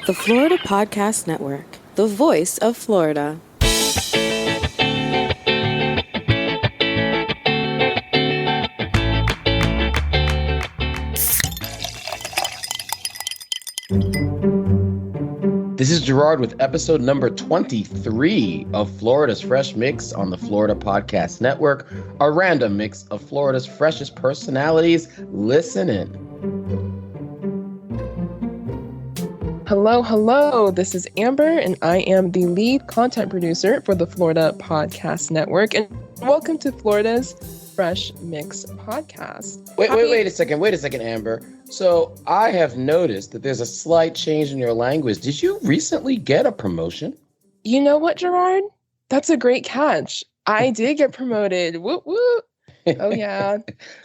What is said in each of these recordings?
The Florida Podcast Network, the voice of Florida. This is Gerard with episode number 23 of Florida's Fresh Mix on the Florida Podcast Network, a random mix of Florida's freshest personalities. Listen in. Hello. This is Amber, and I am the lead content producer for the Florida Podcast Network. And welcome to Florida's Fresh Mix podcast. Wait a second, Amber. So I have noticed that there's a slight change in your language. Did you recently get a promotion? You know what, Gerard? That's a great catch. I did get promoted. Whoop, whoop. Oh, yeah.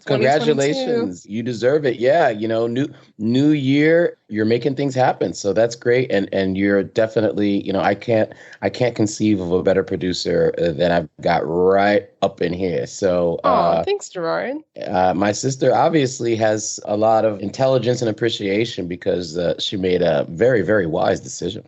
Congratulations. You deserve it. Yeah. You know, new year, you're making things happen. So that's great. And you're definitely, I can't conceive of a better producer than I've got right up in here. So thanks, Gerard. My sister obviously has a lot of intelligence and appreciation because she made a very, very wise decision.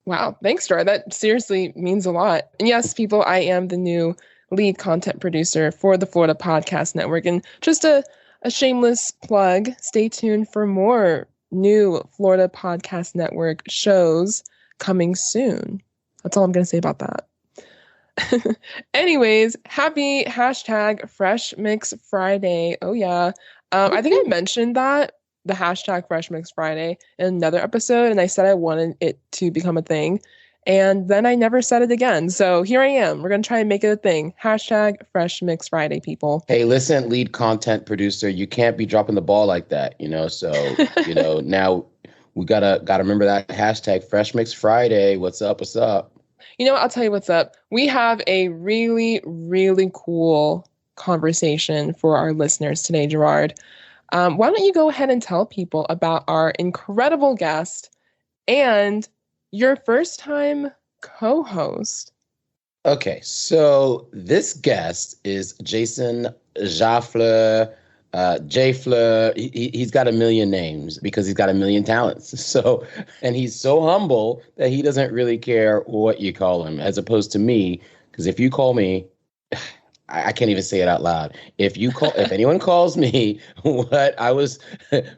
Wow. Thanks, Gerard. That seriously means a lot. And yes, people, I am the new lead content producer for the Florida Podcast Network. And just a shameless plug, stay tuned for more new Florida Podcast Network shows coming soon. That's all I'm going to say about that. Anyways, happy hashtag Fresh Mix Friday. Oh, yeah. I think I mentioned that, the hashtag Fresh Mix Friday, in another episode, and I said I wanted it to become a thing. And then I never said it again. So here I am. We're going to try and make it a thing. Hashtag Fresh Mix Friday, people. Hey, listen, lead content producer, you can't be dropping the ball like that, So, now we gotta remember that hashtag Fresh Mix Friday. What's up? I'll tell you what's up. We have a really, really cool conversation for our listeners today, Gerard. Why don't you go ahead and tell people about our incredible guest and your first time co-host? Okay, so this guest is Jason JaFleu. He's got a million names because he's got a million talents. So, and he's so humble that he doesn't really care what you call him, as opposed to me, because if you call me, I can't even say it out loud. If anyone calls me what I was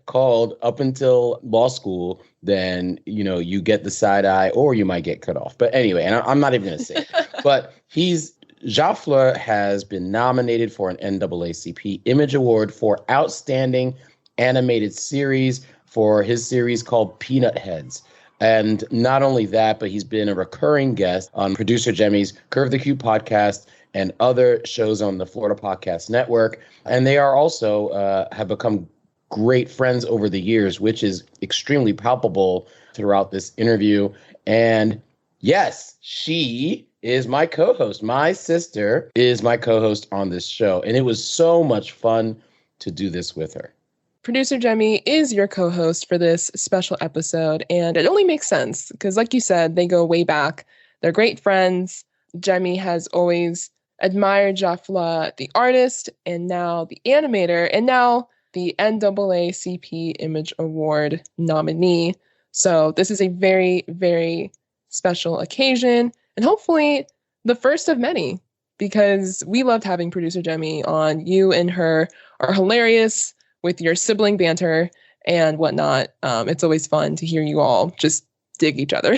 called up until law school, then, you get the side eye or you might get cut off. But anyway, and I'm not even going to say it. But JaFleu has been nominated for an NAACP Image Award for Outstanding Animated Series for his series called Peanut Headz. And not only that, but he's been a recurring guest on producer Jaime's Curve the Cube podcast and other shows on the Florida Podcast Network. And they are also have become great friends over the years, which is extremely palpable throughout this interview. And yes, she is my co-host. My sister is my co-host on this show. And it was so much fun to do this with her. Producer Jaime is your co-host for this special episode. And it only makes sense because, like you said, they go way back. They're great friends. Jaime has always admired JaFleu, the artist, and now the animator, and now the NAACP Image Award nominee. So this is a very, very special occasion, and hopefully the first of many, because we loved having producer Jaime on. You and her are hilarious with your sibling banter and whatnot. It's always fun to hear you all just dig each other.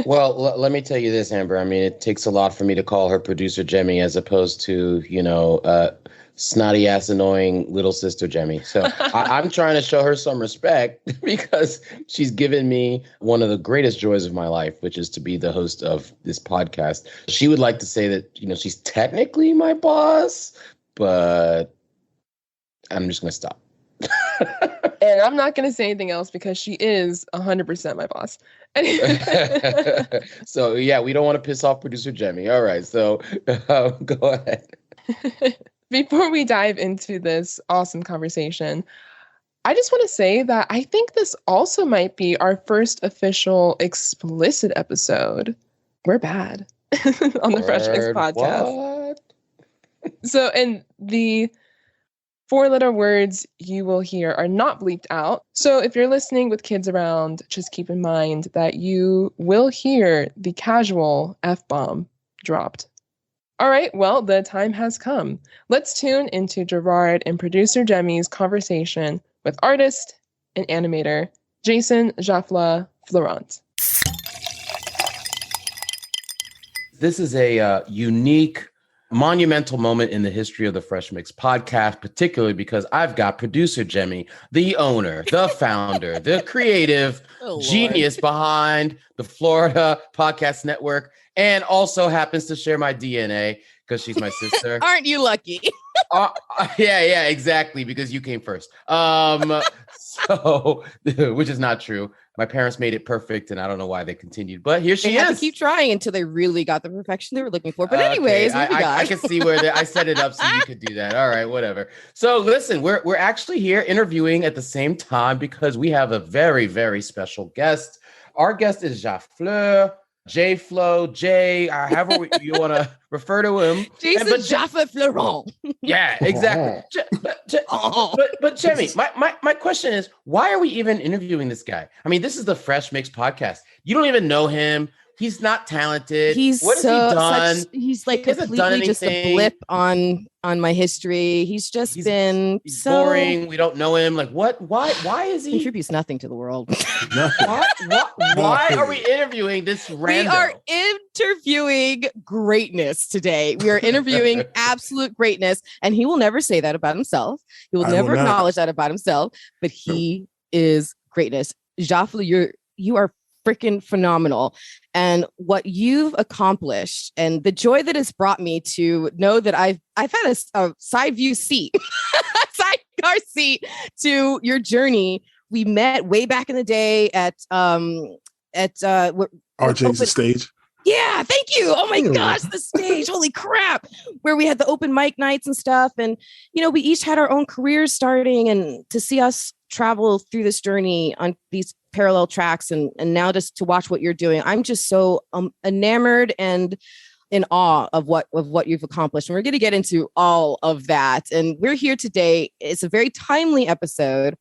Well, let me tell you this, Amber. I mean, it takes a lot for me to call her producer Jaime as opposed to, snotty ass annoying little sister Jaime. So I'm trying to show her some respect because she's given me one of the greatest joys of my life, which is to be the host of this podcast. She would like to say that, she's technically my boss, but I'm just going to stop. And I'm not going to say anything else because she is 100% my boss. So, yeah, we don't want to piss off producer Jaime. All right. So go ahead. Before we dive into this awesome conversation, I just want to say that I think this also might be our first official explicit episode. We're bad on the Fresh Mix podcast. What? So, and the 4-letter words you will hear are not bleeped out. So if you're listening with kids around, just keep in mind that you will hear the casual F-bomb dropped. All right, well, the time has come. Let's tune into Gerard and producer Jaime's conversation with artist and animator Jason JaFleu Fleurant. This is a unique, monumental moment in the history of the Fresh Mix podcast, particularly because I've got producer Jaime, the owner, the founder, the creative genius behind the Florida Podcast Network, and also happens to share my DNA because she's my sister. Aren't you lucky? Yeah, exactly, because you came first. So, which is not true. My parents made it perfect, and I don't know why they continued. But here she is. They had to keep trying until they really got the perfection they were looking for. But anyways, I can see where I set it up so you could do that. All right, whatever. So listen, we're actually here interviewing at the same time because we have a very, very special guest. Our guest is JaFleu. However you want to refer to him. Jason JaFleu Fleurant. Yeah, exactly. But Jaime, my question is, why are we even interviewing this guy? I mean, this is the Fresh Mix podcast. You don't even know him. He's not talented. What has he done? He's like completely just a blip on my history. He's been so boring. We don't know him. Like what? Why is he? Contributes nothing to the world. Why are we interviewing this rando? We are interviewing greatness today. We are interviewing absolute greatness, and he will never say that about himself. He will never acknowledge that about himself. But he is greatness. JaFleu, you are freaking phenomenal. And what you've accomplished and the joy that has brought me to know that I've had a side view seat, sidecar seat to your journey. We met way back in the day at RJ's the stage. Yeah, thank you. Oh my gosh, the stage. Holy crap. Where we had the open mic nights and stuff. And, we each had our own careers starting, and to see us travel through this journey on these parallel tracks and now just to watch what you're doing. I'm just so enamored and in awe of what you've accomplished. And we're going to get into all of that. And we're here today. It's a very timely episode.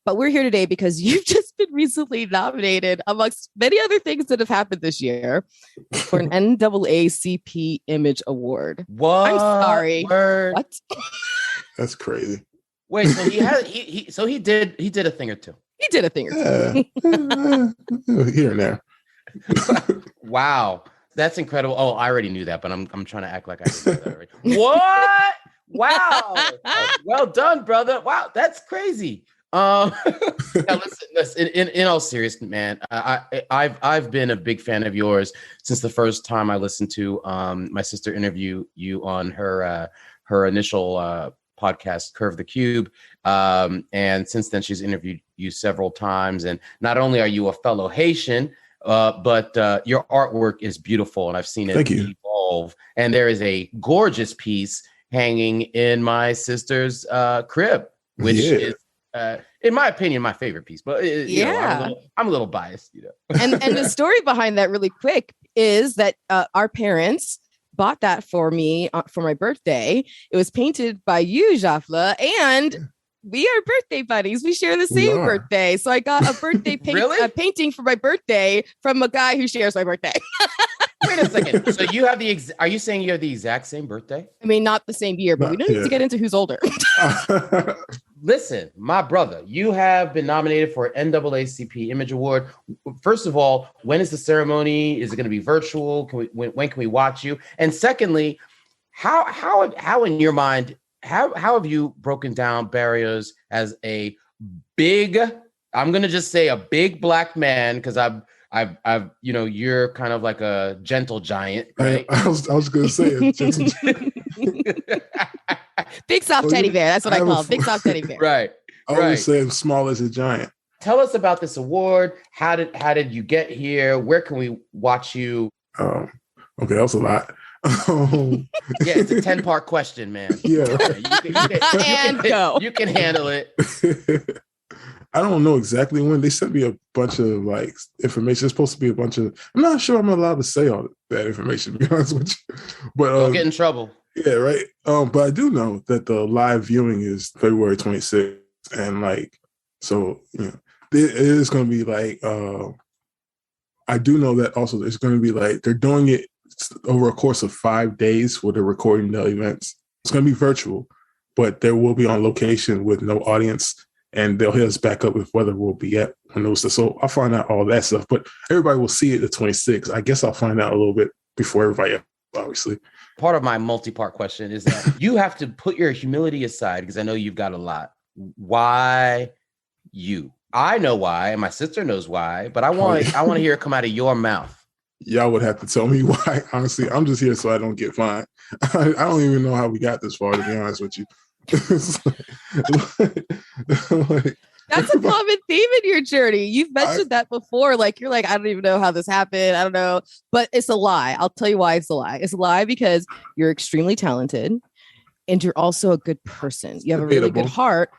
But we're here today because you've just been recently nominated, amongst many other things that have happened this year, for an NAACP Image Award. What? I'm sorry. Word. What? That's crazy. Wait, so he did a thing or two. He did a thing or two. Here and there. Wow. That's incredible. Oh, I already knew that, but I'm trying to act like I didn't know that already. What? Wow. Well done, brother. Wow, that's crazy. Now listen, in all seriousness, man, I've been a big fan of yours since the first time I listened to my sister interview you on her initial podcast, Curve the Cube. And since then, she's interviewed you several times. And not only are you a fellow Haitian, but your artwork is beautiful, and I've seen it evolve. And there is a gorgeous piece hanging in my sister's crib, which is, in my opinion, my favorite piece. But I'm a little biased, And the story behind that, really quick, is that our parents bought that for me for my birthday. It was painted by you, JaFleu, and we are birthday buddies. We share the same birthday. So I got a birthday painting for my birthday from a guy who shares my birthday. Wait a second. So you have are you saying you have the exact same birthday? I mean, not the same year, but we don't need to get into who's older. Listen, my brother, you have been nominated for an NAACP Image Award. First of all, when is the ceremony? Is it going to be virtual? When can we watch you? And secondly, how in your mind, how have you broken down barriers as a big, I'm going to just say a big black man, because I've you're kind of like a gentle giant, right? I was going to say a gentle giant. Big soft teddy bear. That's what I call big soft teddy bear. Right. I always say I'm small as a giant. Tell us about this award. How did you get here? Where can we watch you? Okay, that was a lot. Yeah, it's a 10-part question, man. Yeah. You can handle it. I don't know exactly when. They sent me a bunch of information. It's supposed to be a bunch of. I'm not sure I'm allowed to say all that information, to be honest with you. But don't get in trouble. Yeah, right. But I do know that the live viewing is February 26th, and like, so it is going to be like. I do know that also it's going to be like they're doing it over a course of 5 days where they're recording the events. It's going to be virtual, but there will be on location with no audience, and they'll hit us back up with whether we'll be at when those. So I'll find out all that stuff, but everybody will see it the 26th. I guess I'll find out a little bit before everybody, obviously. Part of my multi-part question is that you have to put your humility aside because I know you've got a lot. Why you? I know why, and my sister knows why, but I want to hear it come out of your mouth. Y'all would have to tell me why. Honestly, I'm just here so I don't get fined. I don't even know how we got this far, to be honest with you. That's a common theme in your journey. You've mentioned that before. Like, you're like, I don't even know how this happened. I don't know. But it's a lie. I'll tell you why it's a lie. It's a lie because you're extremely talented and you're also a good person. You have a really good heart.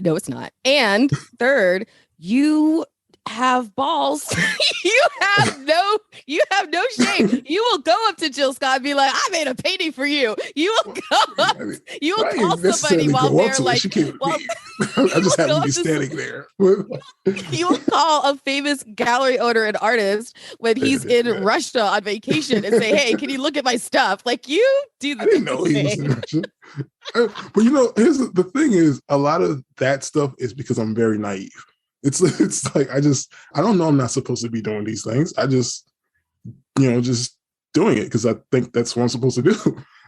No, it's not. And third, you have balls. you have no shame. You will go up to Jill Scott and be like, I made a painting for you. You will go up. You will call somebody while they're like, I just have to be standing there. You will call a famous gallery owner and artist when he's in Russia on vacation and say, hey, can you look at my stuff? Like, you do the I didn't know he was in Russia. But here's the thing is, a lot of that stuff is because I'm very naive. It's like I don't know I'm not supposed to be doing these things. I just just doing it because I think that's what I'm supposed to do.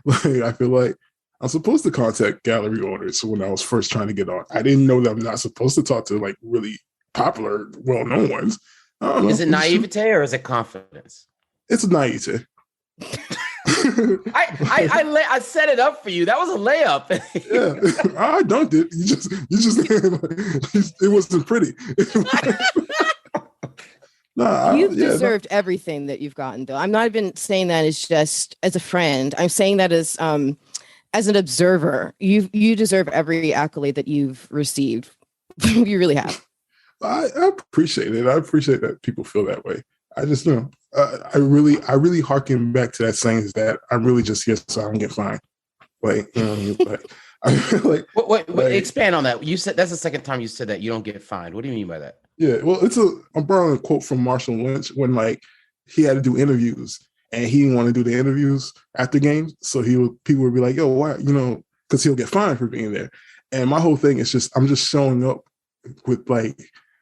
Like, I feel like I'm supposed to contact gallery owners when I was first trying to get on. I didn't know that I'm not supposed to talk to like really popular, well-known ones. I don't know. Is it naivete or is it confidence? It's naivete. I set it up for you. That was a layup. Yeah, I dunked it. You just it wasn't pretty. You've deserved everything that you've gotten, though. I'm not even saying that as just as a friend. I'm saying that as an observer. You deserve every accolade that you've received. You really have. I appreciate it. I appreciate that people feel that way. I just I really harken back to that saying is that I'm really just here so I don't get fined. Like, I feel like. Wait, expand on that. You said that's the second time you said that you don't get fined. What do you mean by that? Yeah, well, I'm borrowing a quote from Marshall Lynch when like he had to do interviews and he didn't want to do the interviews after games, so people would be like, "Yo, why?" Because he'll get fined for being there. And my whole thing is I'm just showing up with like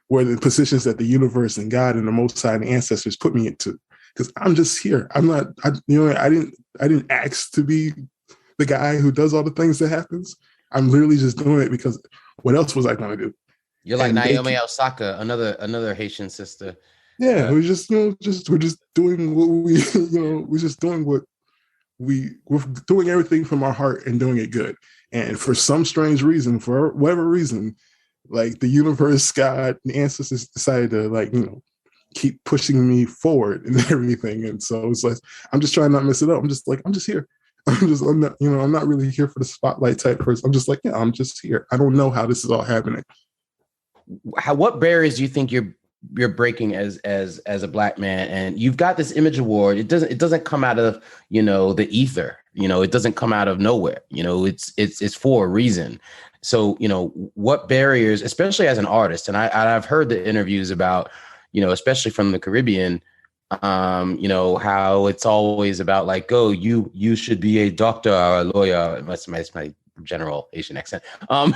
where the positions that the universe and God and the Most High and the ancestors put me into. Because I'm just here. I'm not. I didn't ask to be the guy who does all the things that happens. I'm literally just doing it because what else was I going to do? You're like Naomi Osaka, another Haitian sister. Yeah, we're just doing what we're doing everything from our heart and doing it good. And for some strange reason, for whatever reason, like the universe, God, the ancestors decided to keep pushing me forward and everything. And so it's like I'm just trying not to mess it up. I'm just here. I'm not really here for the spotlight type person. I'm just like, yeah, I'm just here. I don't know how this is all happening. What barriers do you think you're breaking as a Black man? And you've got this Image Award. It doesn't come out of the ether. It doesn't come out of nowhere. It's for a reason. So what barriers, especially as an artist, and I've heard the interviews about especially from the Caribbean, how it's always about like, oh, you should be a doctor or a lawyer. That's my general Asian accent.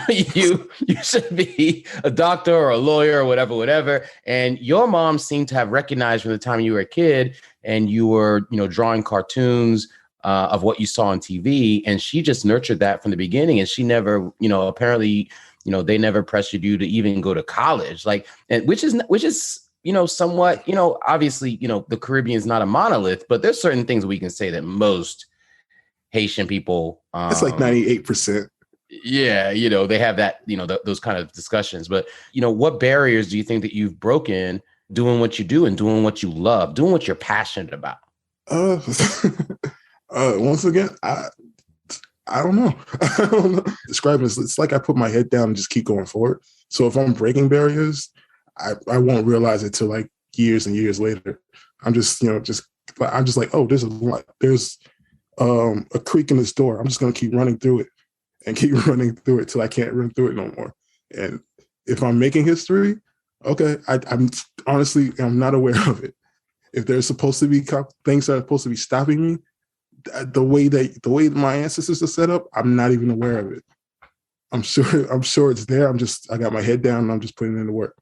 You should be a doctor or a lawyer or whatever. And your mom seemed to have recognized from the time you were a kid and you were, drawing cartoons of what you saw on TV. And she just nurtured that from the beginning. And she never, apparently, they never pressured you to even go to college. Which is somewhat, obviously, the Caribbean is not a monolith, but there's certain things we can say that most Haitian people, it's like 98%. Yeah, they have that, those kind of discussions. But, what barriers do you think that you've broken doing what you do and doing what you love, doing what you're passionate about? Once again, I don't know. I don't know. Describing it's like I put my head down and just keep going forward. So if I'm breaking barriers, I won't realize it till like years and years later. I'm just, I'm just like, oh, there's a creak in this door. I'm just going to keep running through it and keep running through it till I can't run through it no more. And if I'm making history, okay, I'm honestly, I'm not aware of it. If there's supposed to be things that are supposed to be stopping me, the way my ancestors are set up, I'm not even aware of it. I'm sure it's there. I got my head down and I'm just putting in the work.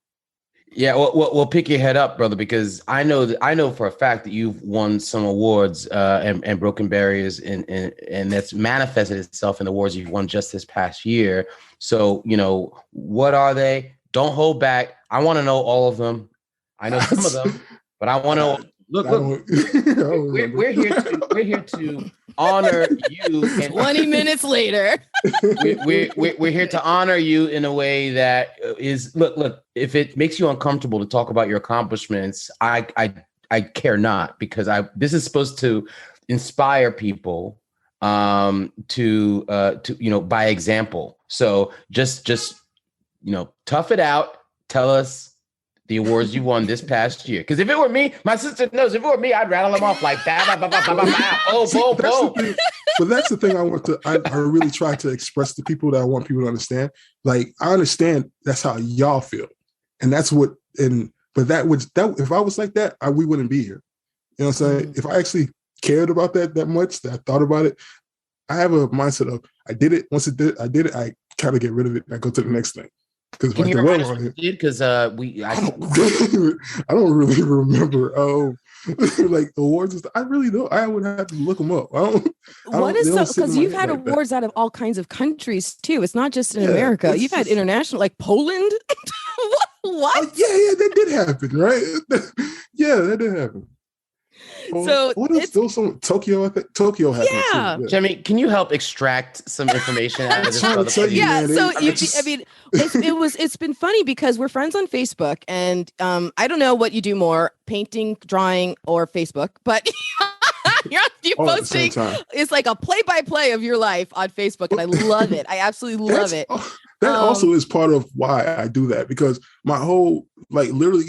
Yeah, well, pick your head up, brother, because I know for a fact that you've won some awards and broken barriers, and that's manifested itself in the awards you've won just this past year. So, what are they? Don't hold back. I want to know all of them. I know some of them, but I want to look. We're here to honor you. And 20 minutes later, we're here to honor you in a way that is look. If it makes you uncomfortable to talk about your accomplishments, I care not, because this is supposed to inspire people to by example. So just tough it out. Tell us the awards you won this past year. Because if it were me, my sister knows, if it were me, I'd rattle them off like that. But that's the thing I really try to express to people that I want people to understand. Like, I understand that's how y'all feel. And that's if I was like that, we wouldn't be here. You know what I'm saying? If I actually cared about that much, that I thought about it, I have a mindset of, I did it. Once I did it, I kind of get rid of it and I go to the next thing. Because I don't really remember. Like awards. I really don't. I would have to look them up. Because you've had awards out of all kinds of countries too. It's not just in America. You've had international, like Poland. What? Yeah, that did happen, right? Yeah, that did happen. So what else? There was some Tokyo. I think Tokyo happened. Yeah. Too. Jamie, can you help extract some information out of this? It's been funny because we're friends on Facebook, and I don't know what you do more, painting, drawing, or Facebook, but you're posting. It's like a play-by-play of your life on Facebook, and I love it. I absolutely love it. That also is part of why I do that, because my whole, like, literally,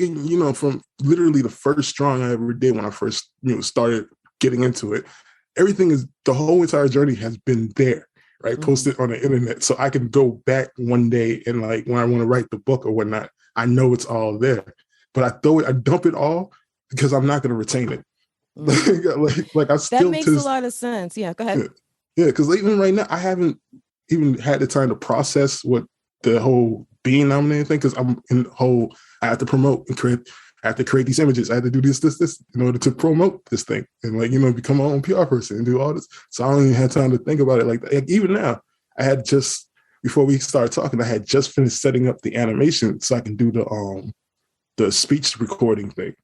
from literally the first drawing I ever did when I first, started getting into it, the whole entire journey has been there, right? Mm-hmm. Posted on the internet. So I can go back one day and, like, when I want to write the book or whatnot, I know it's all there. But I dump it all because I'm not going to retain it. Mm-hmm. That makes a lot of sense. Yeah, go ahead. Yeah, because even right now, I haven't even had the time to process what the whole being nominated thing, because I'm in the whole, I have to promote and create, I have to create these images. I have to do this in order to promote this thing and, like, become my own PR person and do all this. So I don't even have time to think about it like that. Like, even now, I had just, before we started talking, I had just finished setting up the animation so I can do the speech recording thing.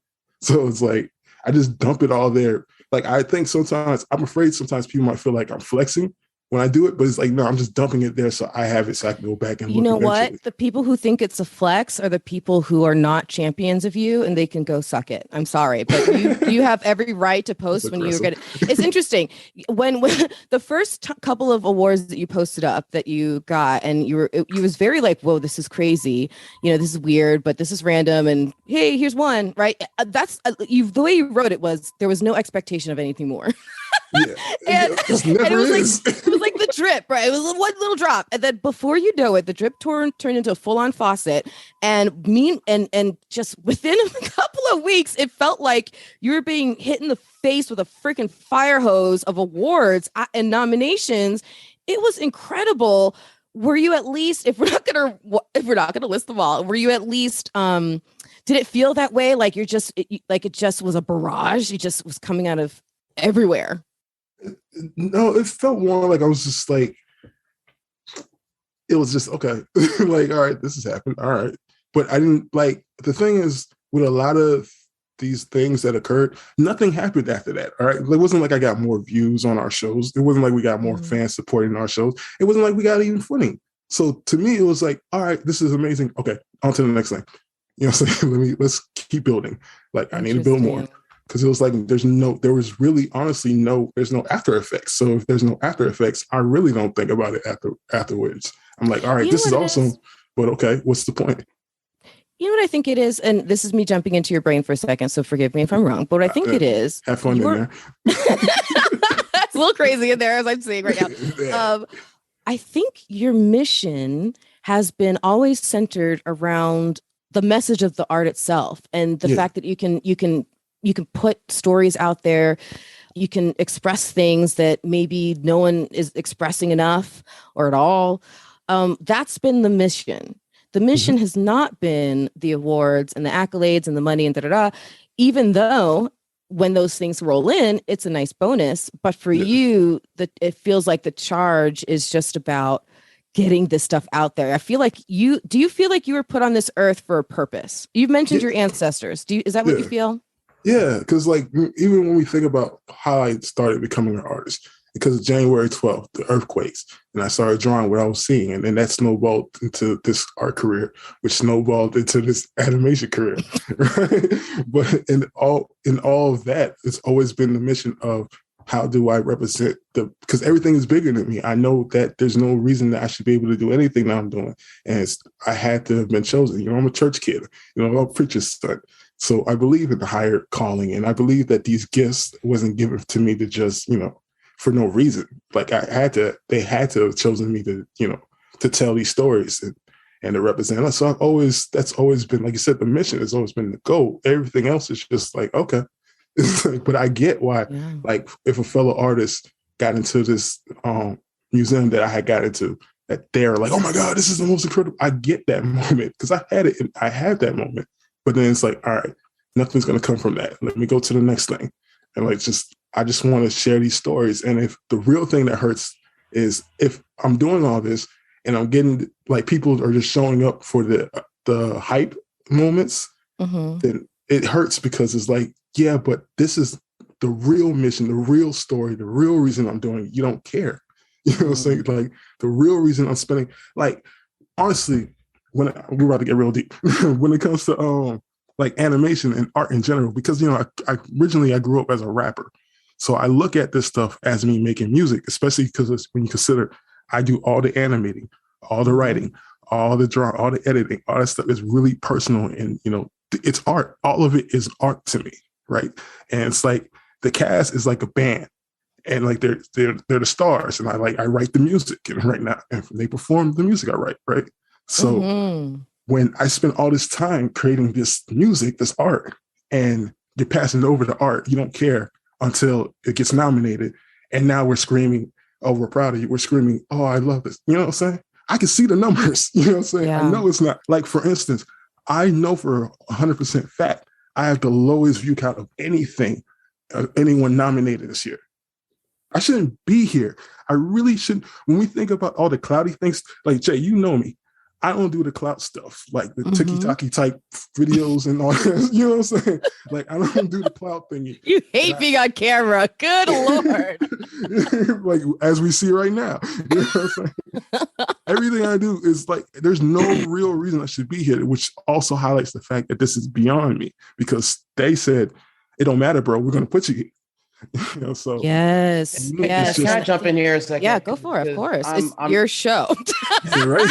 So it's like, I just dump it all there. Like, I think sometimes, I'm afraid sometimes people might feel like I'm flexing when I do it, but it's like, no, I'm just dumping it there so I have it so I can go back and look. You know eventually. what? The people who think it's a flex are the people who are not champions of you, and they can go suck it. I'm sorry, but you have every right to post when you're getting. It's interesting when the first couple of awards that you posted up that you got, and you was very like, whoa, this is crazy. This is weird, but this is random. And hey, here's one, right? That's the way you wrote it was there was no expectation of anything more. Yeah. and it was like the drip, right? It was one little drop, and then before you know it, the drip turned into a full-on faucet. And just within a couple of weeks, it felt like you were being hit in the face with a freaking fire hose of awards and nominations. It was incredible. Were you at least, if we're not gonna list them all, were you at least did it feel that way? Like it just was a barrage? It just was coming out of everywhere. No, it felt more like I was just like, it was just, okay, like, all right, this has happened. All right. But I didn't, like, the thing is, with a lot of these things that occurred, nothing happened after that. All right. It wasn't like I got more views on our shows. It wasn't like we got more fans supporting our shows. It wasn't like we got even funding. So to me, it was like, all right, this is amazing. Okay, on to the next thing. You know what I'm saying? Let's keep building. Like, I need to build more. Because it was like, there's no after effects. So if there's no after effects, I really don't think about it afterwards. I'm like, all right, this is awesome, but okay, what's the point? You know what I think it is? And this is me jumping into your brain for a second, so forgive me if I'm wrong, but what I think it is. Have fun in there. That's little crazy in there, as I'm saying right now. I think your mission has been always centered around the message of the art itself, and the fact that you can put stories out there. You can express things that maybe no one is expressing enough or at all. That's been the mission. The mission has not been the awards and the accolades and the money and da-da-da, even though when those things roll in, it's a nice bonus. But for you, it feels like the charge is just about getting this stuff out there. I feel like do you feel like you were put on this earth for a purpose? You've mentioned your ancestors. Is that what you feel? Yeah, because like even when we think about how I started becoming an artist, because of January 12th, the earthquakes, and I started drawing what I was seeing, and then that snowballed into this art career, which snowballed into this animation career. Right? But in all of that, it's always been the mission of how do I represent because everything is bigger than me. I know that there's no reason that I should be able to do anything that I'm doing, and I had to have been chosen. I'm a church kid. I'm a preacher's son. So I believe in the higher calling, and I believe that these gifts wasn't given to me to just, for no reason. Like they had to have chosen me to, to tell these stories and to represent us. So that's always been, like you said, the mission has always been the goal. Everything else is just like, okay. It's like, but I get why, like if a fellow artist got into this museum that I had got into, that they're like, oh my God, this is the most incredible. I get that moment because I had that moment. But then it's like, all right, nothing's going to come from that. Let me go to the next thing. And I just want to share these stories. And if the real thing that hurts is if I'm doing all this and I'm getting like people are just showing up for the hype moments, then it hurts because it's like, yeah, but this is the real mission, the real story, the real reason I'm doing it. You don't care. You know what I'm saying? Like the real reason I'm spending, like, honestly, we're about to get real deep when it comes to like animation and art in general, because I originally grew up as a rapper, so I look at this stuff as me making music, especially because when you consider I do all the animating, all the writing, all the drawing, all the editing, all that stuff is really personal, and it's art. All of it is art to me, right? And it's like the cast is like a band, and like they're the stars, and I write the music, and right now, and they perform the music I write, right? So when I spend all this time creating this music, this art, and you're passing over the art, you don't care until it gets nominated. And now we're screaming, oh, we're proud of you. We're screaming, oh, I love this. You know what I'm saying? I can see the numbers. You know what I'm saying? Yeah. I know it's not. Like, for instance, I know for 100% fact, I have the lowest view count of anyone nominated this year. I shouldn't be here. I really shouldn't. When we think about all the cloudy things, like, Jay, you know me. I don't do the clout stuff, like the tiki-taki type videos and all that. You know what I'm saying? Like, I don't do the clout thing. You hate being on camera. Good Lord. Like, as we see right now. You know what I'm saying? Everything I do is like, there's no real reason I should be here, which also highlights the fact that this is beyond me, because they said, it don't matter, bro. We're going to put you here. So yes. Can I jump in here a second? Yeah, go for it. Of course, it's your show. Right?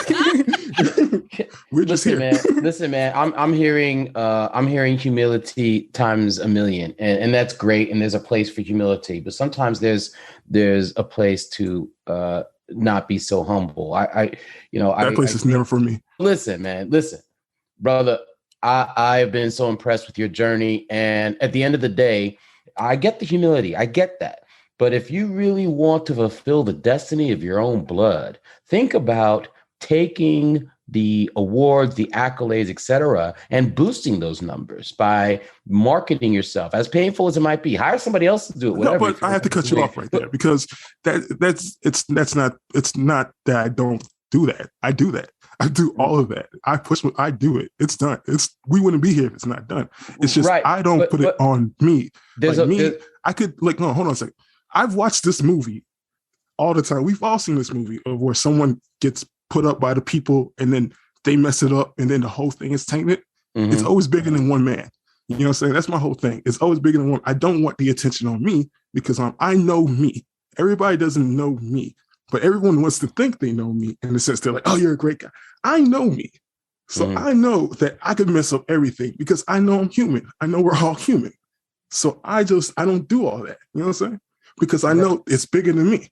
We're just here. Listen, man. I'm hearing humility times a million, and that's great. And there's a place for humility, but sometimes there's a place to not be so humble. That place is never for me. Listen, man. Listen, brother. I have been so impressed with your journey, and at the end of the day, I get the humility. I get that. But if you really want to fulfill the destiny of your own blood, think about taking the awards, the accolades, etc., and boosting those numbers by marketing yourself. As painful as it might be, hire somebody else to do it. No, but I have to cut you off right there, because it's not that I don't do that. I do that. I do all of that. I do it. It's done. We wouldn't be here if it's not done. It's just right. I don't put it on me. I could no, hold on a second. I've watched this movie all the time. We've all seen this movie of where someone gets put up by the people and then they mess it up and then the whole thing is tainted. Mm-hmm. It's always bigger than one man. You know what I'm saying? That's my whole thing. It's always bigger than one. I don't want the attention on me because I know me. Everybody doesn't know me. But everyone wants to think they know me in the sense they're like, oh, you're a great guy. I know me. So I know that I could mess up everything because I know I'm human. I know we're all human. So I don't do all that. You know what I'm saying? because I know it's bigger than me.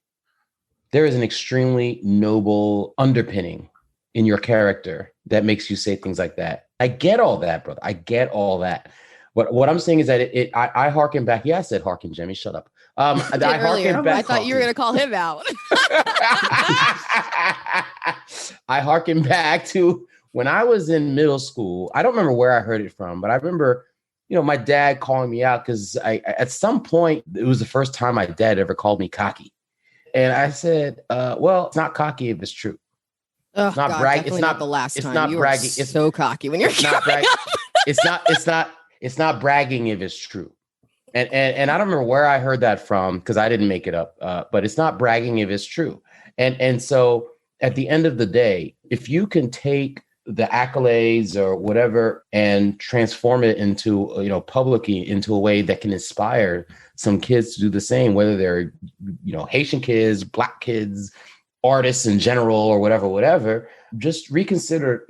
There is an extremely noble underpinning in your character that makes you say things like that. I get all that, brother. I get all that. But what I'm saying is that I hearken back. Yeah, I said hearken, Jimmy. Shut up. I hearken back. I thought you were going to call him out. I hearken back to when I was in middle school. I don't remember where I heard it from, but I remember, my dad calling me out because at some point, it was the first time my dad ever called me cocky. And I said, well, it's not cocky if it's true. It's not bragging. It's not the last time. It's not bragging. It's so cocky when you're not bragging. It's not bragging if it's true. And I don't remember where I heard that from because I didn't make it up. But it's not bragging if it's true. And so at the end of the day, if you can take the accolades or whatever and transform it into, publicly into a way that can inspire some kids to do the same, whether they're, Haitian kids, Black kids, artists in general, or whatever, just reconsider,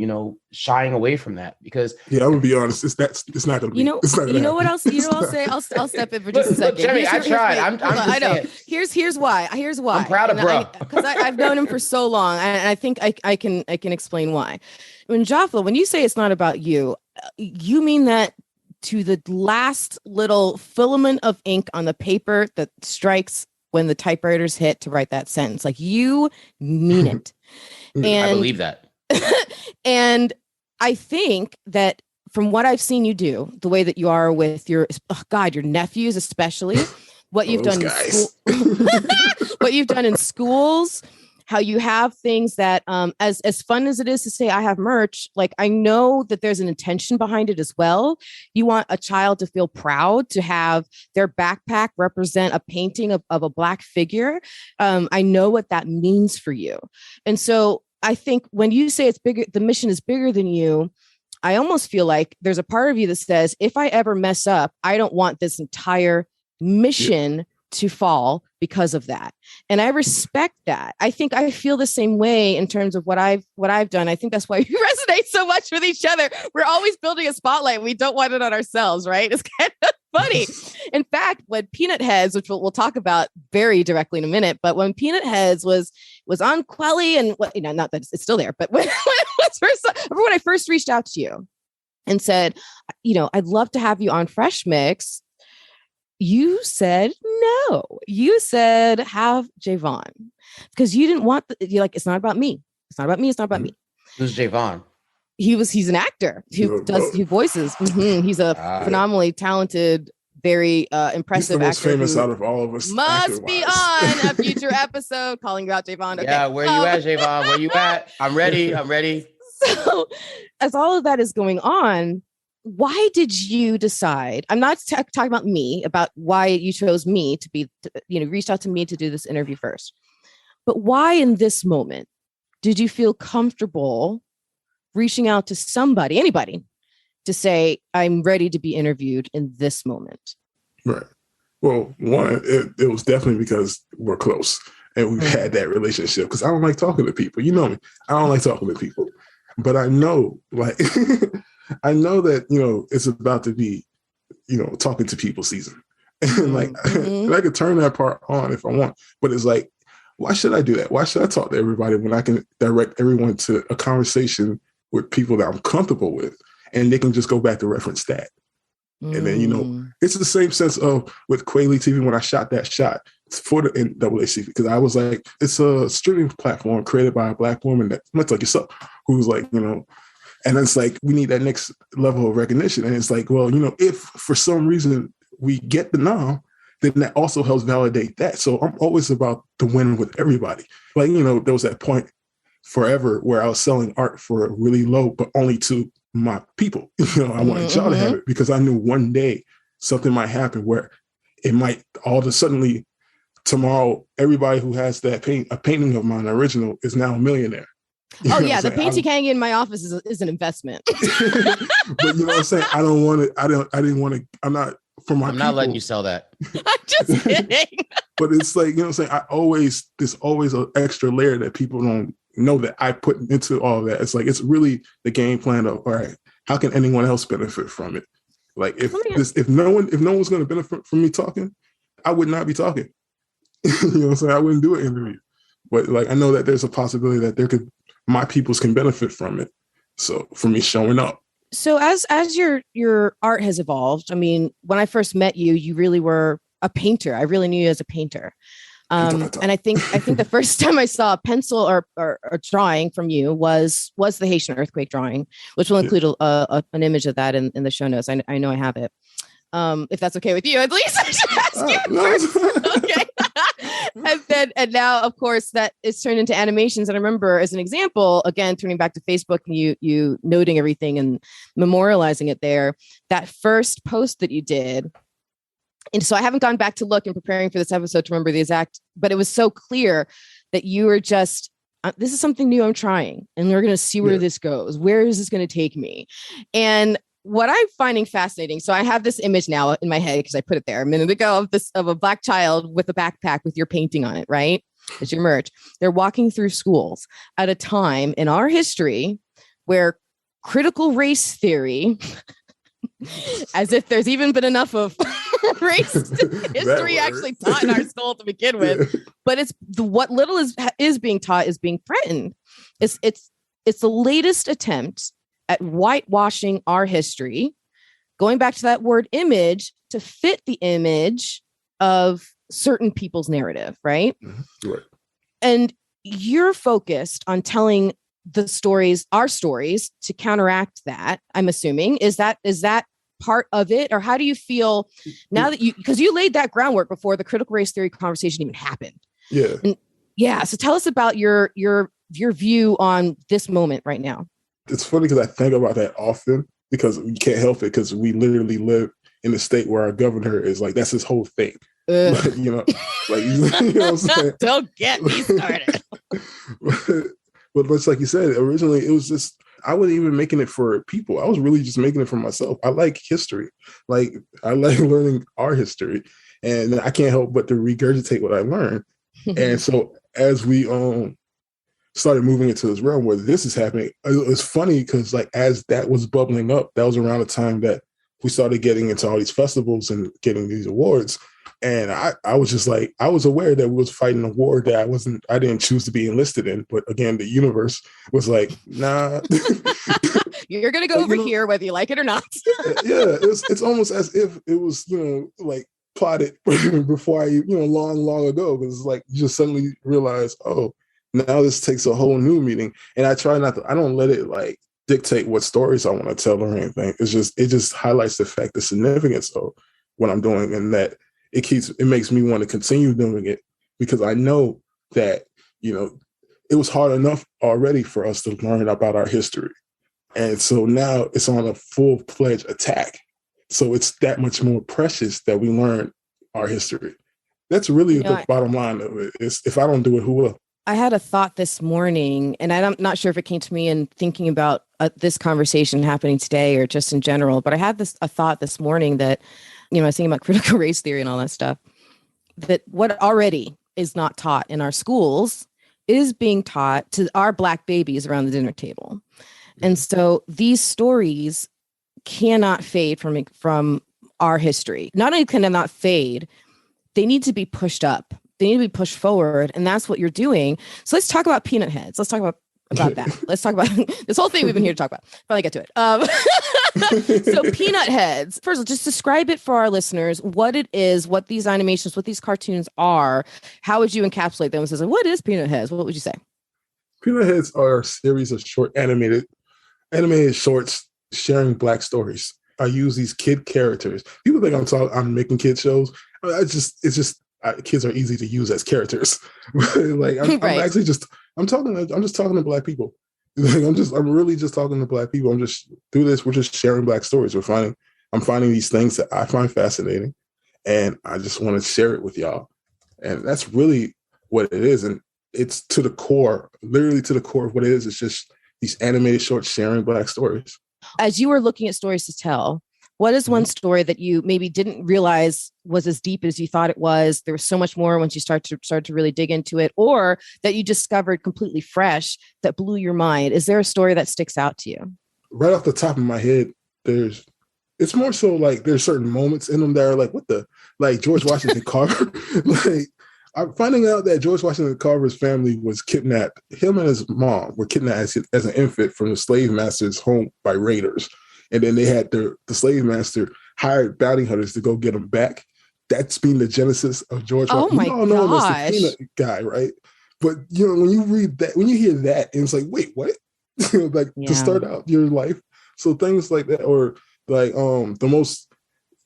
shying away from that because I would be honest, it's not gonna be. What else? I'll say. I'll step in for just a second. Jimmy, I tried. I know. Here's why. I'm proud of bro because I've known him for so long, and I think I can explain why. When JaFleu, when you say it's not about you, you mean that to the last little filament of ink on the paper that strikes when the typewriters hit to write that sentence. Like, you mean it. And I believe that. And I think that from what I've seen you do, the way that you are with your nephews, especially what you've done what you've done in schools, how you have things that as fun as it is to say I have merch, like I know that there's an intention behind it as well. You want a child to feel proud to have their backpack represent a painting of a Black figure. I know what that means for you. And so I think when you say it's bigger, the mission is bigger than you, I almost feel like there's a part of you that says, if I ever mess up, I don't want this entire mission to fall because of that. And I respect that. I think I feel the same way in terms of what I've done. I think that's why we resonate so much with each other. We're always building a spotlight. We don't want it on ourselves, right? It's kind of funny. In fact, when Peanut Headz, which we'll talk about very directly in a minute, but when Peanut Headz was on Quelly and not that it's still there, but when I first reached out to you and said, I'd love to have you on Fresh Mix, you said no. You said have Javon because you didn't want you're like, it's not about me. It's not about me. It's not about me. Who's Javon? He's an actor who voices. Mm-hmm. He's a phenomenally talented, very impressive actor. He's the most famous out of all of us. Must be on a future episode calling you out, Javon. Okay. Yeah, where you at, Javon? Where you at? I'm ready. So as all of that is going on, why did you decide? I'm not talking about me, about why you chose me to be, reached out to me to do this interview first. But why in this moment did you feel comfortable reaching out to anybody, to say, I'm ready to be interviewed in this moment? Right. Well, one, it was definitely because we're close and we've had that relationship, because I don't like talking to people. You know me. I don't like talking to people. But I know, I know that, it's about to be, talking to people season. And and I could turn that part on if I want. But it's like, why should I do that? Why should I talk to everybody when I can direct everyone to a conversation with people that I'm comfortable with, and they can just go back to reference that? And then, it's the same sense of with Quelly TV when I shot that shot for the NAACP, because I was like, it's a streaming platform created by a Black woman that much like yourself, who's like, and it's like, we need that next level of recognition. And it's like, well, if for some reason we get the nom, then that also helps validate that. So I'm always about to win with everybody. Like, there was that point forever where I was selling art for really low, but only to my people. I wanted y'all to have it because I knew one day something might happen where it might all of a sudden tomorrow, everybody who has that a painting of mine original is now a millionaire. The painting hanging in my office is an investment. But you know what I'm saying? I don't want it. I didn't want to. I'm not for my. I'm not letting you sell that. I'm just kidding. But it's like, what I'm saying? There's always an extra layer that people don't know that I put into all of that. It's like, it's really the game plan of, all right, how can anyone else benefit from it? Like if no one was going to benefit from me talking, I would not be talking. You know what I'm saying? I wouldn't do an interview. But like, I know that there's a possibility that my peoples can benefit from it. So for me showing up. So as your art has evolved, I mean, when I first met you, you really were a painter. I really knew you as a painter. And I think the first time I saw a pencil or a drawing from you was the Haitian earthquake drawing, which will include an image of that in the show notes. I know I have it. If that's okay with you, at least I should ask you first. Okay. and now, of course, that is turned into animations. And I remember, as an example, again, turning back to Facebook and you noting everything and memorializing it there, that first post that you did. And so I haven't gone back to look in preparing for this episode to remember the exact, but it was so clear that you were just, this is something new I'm trying, and we're going to see where this goes. Where is this going to take me? And what I'm finding fascinating, so I have this image now in my head because I put it there a minute ago of a Black child with a backpack with your painting on it, right? It's your merch. They're walking through schools at a time in our history where critical race theory, as if there's even been enough of race history actually taught in our school to begin with, but it's what little is being taught is being threatened. It's the latest attempt at whitewashing our history, going back to that word image to fit the image of certain people's narrative, right? Mm-hmm. Right. And you're focused on telling the stories, our stories, to counteract that. I'm assuming is that part of it, or how do you feel now that because you laid that groundwork before the critical race theory conversation even happened? Yeah. So tell us about your view on this moment right now. It's funny because I think about that often because you can't help it because we literally live in a state where our governor is like, that's his whole thing. Like, you know what I'm saying? Don't get me started. But it's like you said, originally it was just, I wasn't even making it for people. I was really just making it for myself. I like history. Like, I like learning our history. And I can't help but to regurgitate what I learned. And so as we started moving into this realm where this is happening, it was funny because like as that was bubbling up, that was around the time that we started getting into all these festivals and getting these awards. And I was just like, I was aware that we was fighting a war that I didn't choose to be enlisted in. But again, the universe was like, nah. You're going to go over here, whether you like it or not. Yeah, it's almost as if it was, like plotted before long ago. Because it's like, you just suddenly realize, oh, now this takes a whole new meaning. And I try I don't let it like dictate what stories I want to tell or anything. It just highlights the significance of what I'm doing, and that it makes me want to continue doing it because I know that, it was hard enough already for us to learn about our history. And so now it's on a full-fledged attack. So it's that much more precious that we learn our history. That's really the bottom line of it. Is if I don't do it, who will? I had a thought this morning, and I'm not sure if it came to me in thinking about this conversation happening today or just in general, but I had a thought this morning that, I was thinking about critical race theory and all that stuff, that what already is not taught in our schools is being taught to our Black babies around the dinner table. And so these stories cannot fade from our history. Not only can they not fade, they need to be pushed up. They need to be pushed forward. And that's what you're doing. So let's talk about peanut heads. Let's talk about that. Let's talk about this whole thing we've been here to talk about. Finally get to it. So peanut heads. First of all, just describe it for our listeners, what it is, what these animations, what these cartoons are. How would you encapsulate them? Says, what is peanut heads? What would you say? Peanut heads are a series of short animated shorts sharing Black stories. I use these kid characters. People think I'm making kid shows. Kids are easy to use as characters. Like I'm just talking to Black people. Like I'm really just talking to Black people. We're just sharing Black stories. I'm finding these things that I find fascinating, and I just want to share it with y'all. And that's really what it is. And it's to the core, literally to the core of what it is. It's just these animated shorts sharing Black stories. As you were looking at stories to tell, what is one story that you maybe didn't realize was as deep as you thought it was? There was so much more once you start to really dig into it, or that you discovered completely fresh that blew your mind. Is there a story that sticks out to you? Right off the top of my head, it's more so like there's certain moments in them that are like, what the, like George Washington Carver. Like finding out that George Washington Carver's family was kidnapped. Him and his mom were kidnapped as an infant from the slave master's home by raiders, and then they had the slave master hired bounty hunters to go get them back. That's been the genesis of George Washington. My all know him as gosh. the peanut guy, right? But when you read that, when you hear that, and it's like, wait, what? To start out your life. So things like that, or like the most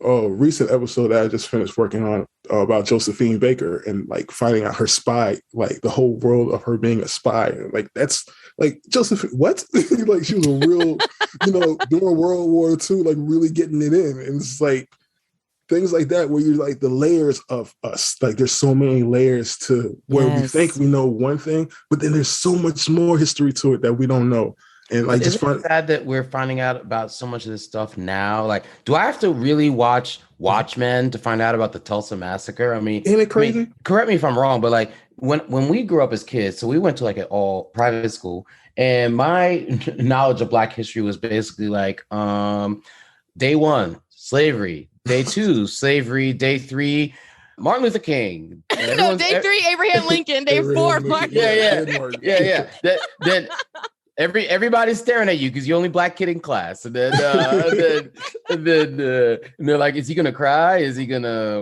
recent episode that I just finished working on about Josephine Baker and like finding out her spy, like the whole world of her being a spy. And like that's like Josephine, what? Like she was a real, during World War II, like really getting it in. And it's like things like that where you're like the layers of us. Like there's so many layers to where we think we know one thing, but then there's so much more history to it that we don't know. And like, just sad that we're finding out about so much of this stuff now. Like, do I have to really watch Watchmen to find out about the Tulsa massacre? I mean, isn't it crazy? Correct me if I'm wrong, but like when we grew up as kids, so we went to like an all private school, and my knowledge of Black history was basically like day 1, slavery, day 2, slavery, day 3, Martin Luther King. No, day 3, Abraham Lincoln, day 4, Martin. Yeah. Everybody's staring at you because you're the only Black kid in class, and then and they're like, "Is he gonna cry? Is he gonna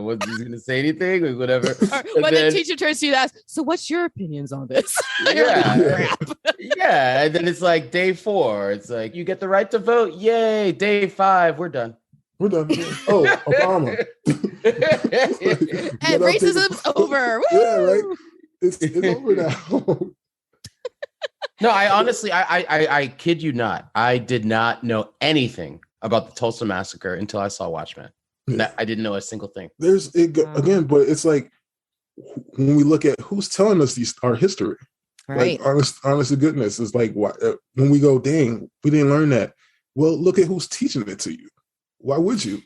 say anything or whatever?" The teacher turns to you and asks, "So, what's your opinions on this?" Yeah, and then it's like day 4. It's like you get the right to vote. Yay! Day 5, we're done. Oh, Obama. And racism's over. Woo! Yeah, right. It's over now. No, I honestly, I kid you not. I did not know anything about the Tulsa massacre until I saw Watchmen. Yeah. I didn't know a single thing. Again, but it's like when we look at who's telling us our history, right? Like honest to goodness, it's like when we go, dang, we didn't learn that. Well, look at who's teaching it to you. Why would you?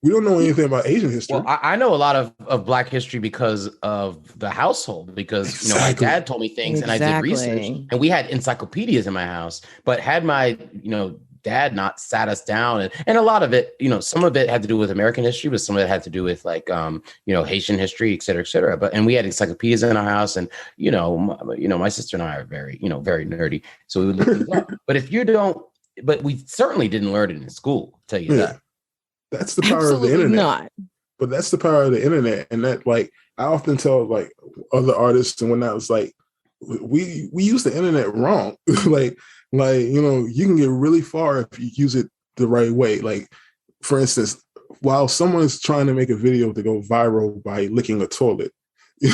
We don't know anything about Asian history. Well, I know a lot of Black history because of the household, because my dad told me things and I did research, and we had encyclopedias in my house. But had my dad not sat us down, and a lot of it, some of it had to do with American history, but some of it had to do with like Haitian history, et cetera, et cetera. And we had encyclopedias in our house, and my sister and I are very very nerdy, so we would look things up. But we certainly didn't learn it in school. I'll tell you that. That's the power Absolutely of the internet. Not. But that's the power of the internet. And that, like, I often tell like other artists and when I was like, we use the internet wrong. like, you can get really far if you use it the right way. Like, for instance, while someone's trying to make a video to go viral by licking a toilet,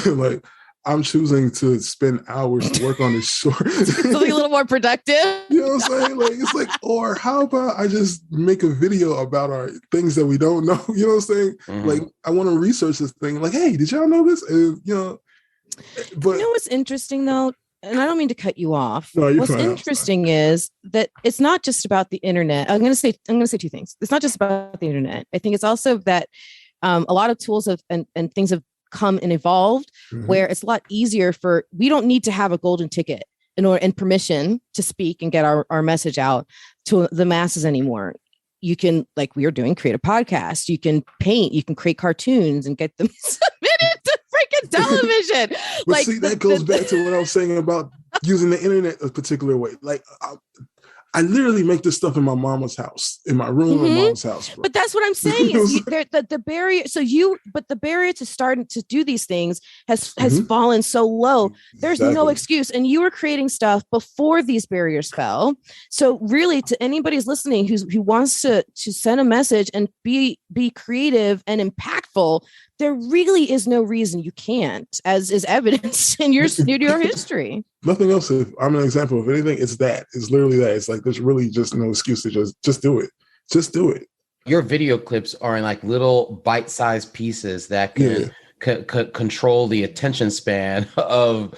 like I'm choosing to spend hours to work on this short. Something a little more productive. You know what I'm saying? Like, it's like, or how about I just make a video about our things that we don't know? You know what I'm saying? Mm-hmm. Like, I want to research this thing. Like, hey, did y'all know this? But what's interesting though, and I don't mean to cut you off. No, what's interesting is that it's not just about the internet. I'm going to say 2 things. It's not just about the internet. I think it's also that a lot of tools and things have come and evolved, where it's a lot easier we don't need to have a golden ticket and permission to speak and get our message out to the masses anymore. You can, like we are doing, create a podcast. You can paint, you can create cartoons and get them submitted to freaking television. Like, see, that goes back to what I was saying about using the internet a particular way. Like, I literally make this stuff in my mama's house, in my room in mom's house. Bro. But that's what I'm saying. Is the barrier. But the barrier to starting to do these things has fallen so low. There's no excuse. And you were creating stuff before these barriers fell. So really, to anybody's listening who wants to send a message and be creative and impactful, there really is no reason you can't, as is evidenced in your history. Nothing else. If I'm an example of anything, it's that. It's literally that. It's like there's really just no excuse to just do it. Just do it. Your video clips are in like little bite-sized pieces that can control the attention span of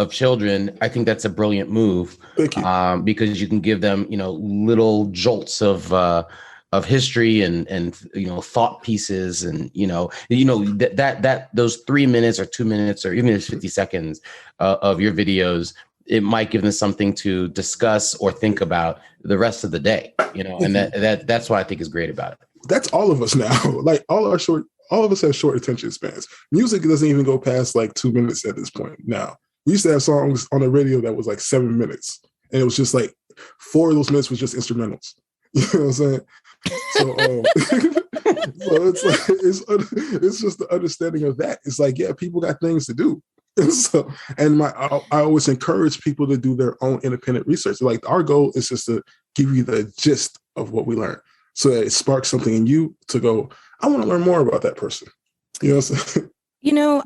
children. I think that's a brilliant move. Thank you. Because you can give them, little jolts of history and thought pieces and that those 3 minutes or 2 minutes or even 50 seconds of your videos, it might give them something to discuss or think about the rest of the day, and that's what I think is great about it. That's all of us now. Like all our short all of us have short attention spans. Music doesn't even go past like 2 minutes at this point now. We used to have songs on the radio that was like 7 minutes. And it was just like 4 of those minutes was just instrumentals. You know what I'm saying? So, so it's like it's just the understanding of that. It's like, yeah, people got things to do. And I always encourage people to do their own independent research. Like our goal is just to give you the gist of what we learn, so that it sparks something in you to go, I want to learn more about that person. You know what I'm saying? You know,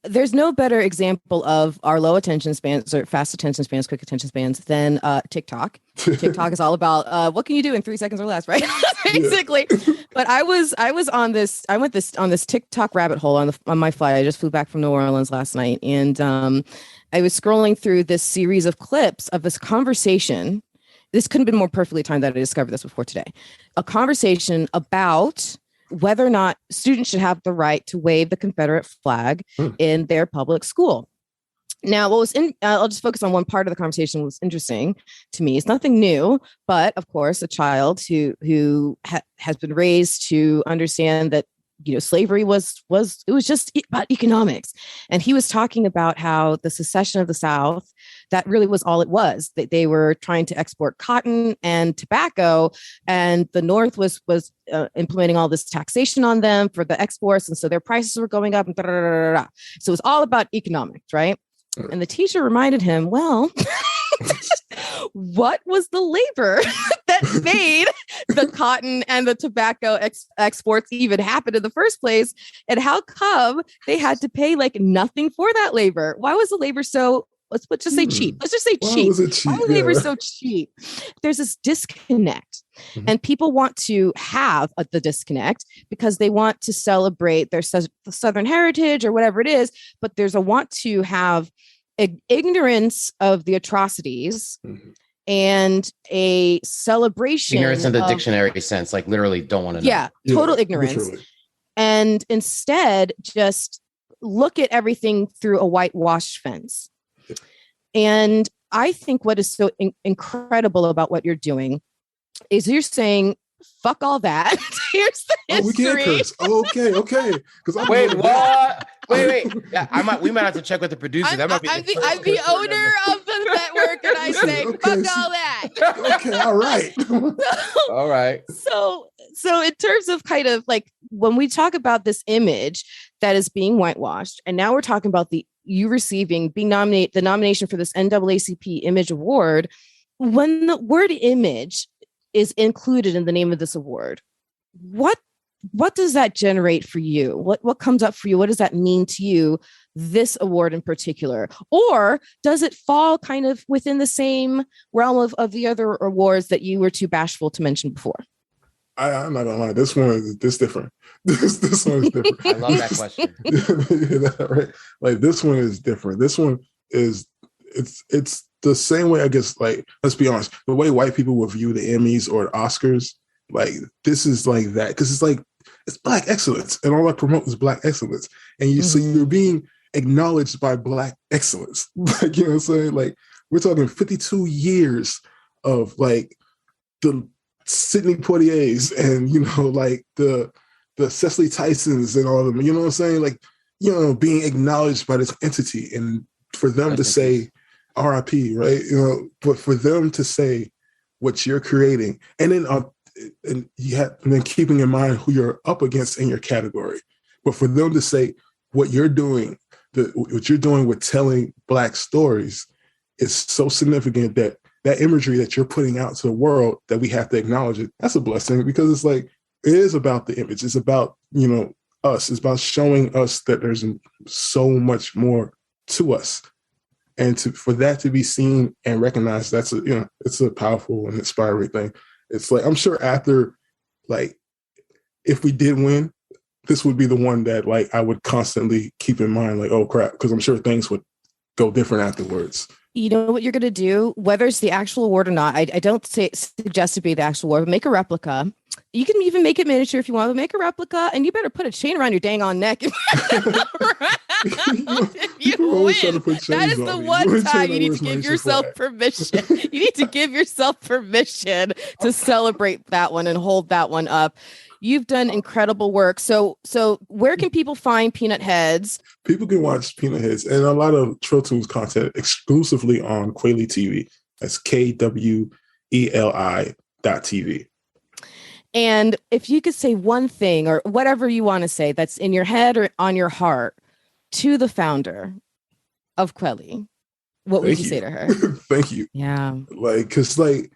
there's no better example of our low attention spans or fast attention spans, quick attention spans than TikTok. TikTok is all about what can you do in 3 seconds or less, right? Basically. Yeah. But I went on this TikTok rabbit hole on my flight. I just flew back from New Orleans last night, and I was scrolling through this series of clips of this conversation. This couldn't have been more perfectly timed that I discovered this before today. A conversation about whether or not students should have the right to wave the Confederate flag in their public school. Now, I'll just focus on one part of the conversation that was interesting to me. It's nothing new, but of course, a child who has been raised to understand that, you know, slavery was just about economics. And he was talking about how the secession of the South, that really was all it was. They were trying to export cotton and tobacco, and the North was implementing all this taxation on them for the exports. And so their prices were going up. And so it was all about economics, right? And the teacher reminded him, well, what was the labor that made the cotton and the tobacco exports even happen in the first place? And how come they had to pay like nothing for that labor? Why was the labor so, let's just say cheap. Let's just say cheap. Why was labor so cheap? There's this disconnect. And people want to have the disconnect because they want to celebrate their Southern heritage or whatever it is, but there's a want to have ignorance of the atrocities and a celebration. Ignorance in the dictionary sense, like literally don't want to know. Yeah, total ignorance. Literally. And instead just look at everything through a whitewashed fence. And I think what is so incredible about what you're doing is you're saying, fuck all that. Here's the history. We can't curse. Okay. Wait, what? Wait. Yeah, we might have to check with the producer. I'm the owner of the network, and I say, fuck all that. Okay, all right. All right. So in terms of kind of like when we talk about this image that is being whitewashed, and now we're talking about you receiving the nomination for this NAACP Image Award, when the word image is included in the name of this award, what does that generate for you? What comes up for you? What does that mean to you, this award in particular? Or does it fall kind of within the same realm of the other awards that you were too bashful to mention before? I'm not gonna lie, this one is different. This one is different. I love that question. Right? Like this one is different. This one is it's the same way, I guess, like, let's be honest, the way white people will view the Emmys or the Oscars, like this is like that, because it's Black excellence, and all I promote is Black excellence. And so you're being acknowledged by Black excellence. Like, you know what I'm saying? Like, we're talking 52 years of like the Sidney Poitiers and, you know, like the Cecily Tysons and all of them, you know what I'm saying? Like, you know, being acknowledged by this entity, and for them to say RIP, right? You know, but for them to say what you're creating, and then keeping in mind who you're up against in your category, but for them to say what you're doing, what you're doing with telling Black stories is so significant that imagery that you're putting out to the world, that we have to acknowledge it. That's a blessing, because it's like, it is about the image. It's about, you know, us. It's about showing us that there's so much more to us. And for that to be seen and recognized, it's a powerful and inspiring thing. It's like, I'm sure after, like, if we did win, this would be the one that, like, I would constantly keep in mind, like, oh crap, because I'm sure things would go different afterwards. You know what you're going to do, whether it's the actual award or not. I don't suggest to be the actual award, but make a replica. You can even make it miniature if you want to make a replica, and you better put a chain around your dang on neck. If you win. That is the one time you need to give yourself permission. You need to give yourself permission to celebrate that one and hold that one up. You've done incredible work. So where can people find Peanut Headz? People can watch Peanut Headz and a lot of Treal Toonz content exclusively on Kweli TV. That's KWELI.TV. And if you could say one thing or whatever you want to say that's in your head or on your heart to the founder of Kweli, what would you say to her? Thank you. Yeah. Like, cause like,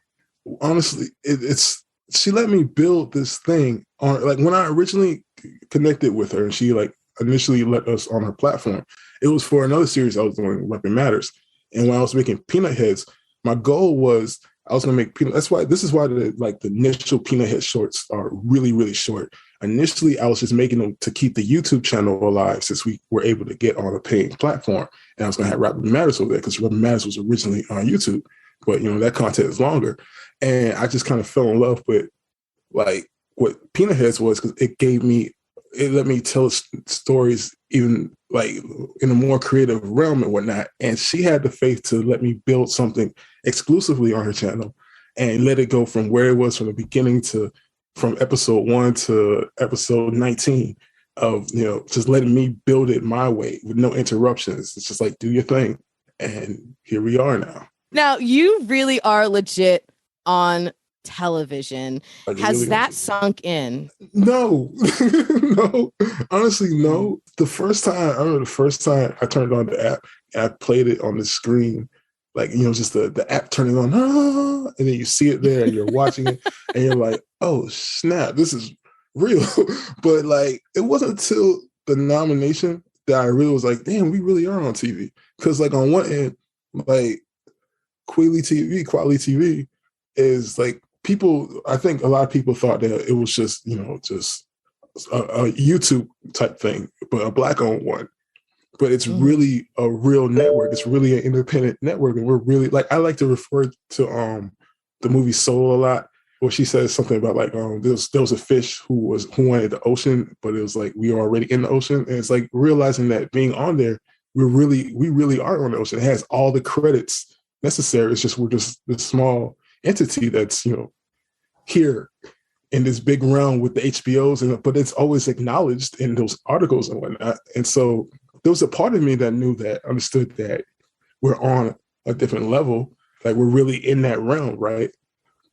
honestly, it's she let me build this thing on, like, when I originally connected with her and she like initially let us on her platform, it was for another series I was doing, Weapon Matters. And when I was making Peanut Headz, my goal was I was gonna make peanut. This is why the initial Peanut Headz shorts are really, really short. Initially, I was just making them to keep the YouTube channel alive since we were able to get on a paying platform. And I was gonna have Weapon Matters over there because Weapon Matters was originally on YouTube, but that content is longer. And I just kind of fell in love with like what Peanut Headz was because it let me tell stories even like in a more creative realm and whatnot. And she had the faith to let me build something exclusively on her channel and let it go from where it was from the beginning from episode 1 to episode 19 of, just letting me build it my way with no interruptions. It's just like, do your thing. And here we are now. Now, you really are legit on television. Has really that sunk in? No, no, honestly, no. I remember the first time I turned on the app and I played it on the screen, like, just the app turning on, and then you see it there and you're watching it and you're like, oh snap, this is real. But like, it wasn't until the nomination that I really was like, damn, we really are on TV. Because like on one end, like Kweli TV is like, I think a lot of people thought that it was just a YouTube type thing, but a Black-owned one. But it's really a real network. It's really an independent network. And we're really, like, I like to refer to the movie Soul a lot, where she says something about like, there was a fish who wanted the ocean, but it was like, we are already in the ocean. And it's like realizing that being on there, we really are on the ocean. It has all the credits necessary. It's just, we're just this small entity that's, here in this big realm with the HBOs, but it's always acknowledged in those articles and whatnot. And so there was a part of me that understood that we're on a different level, like we're really in that realm, right?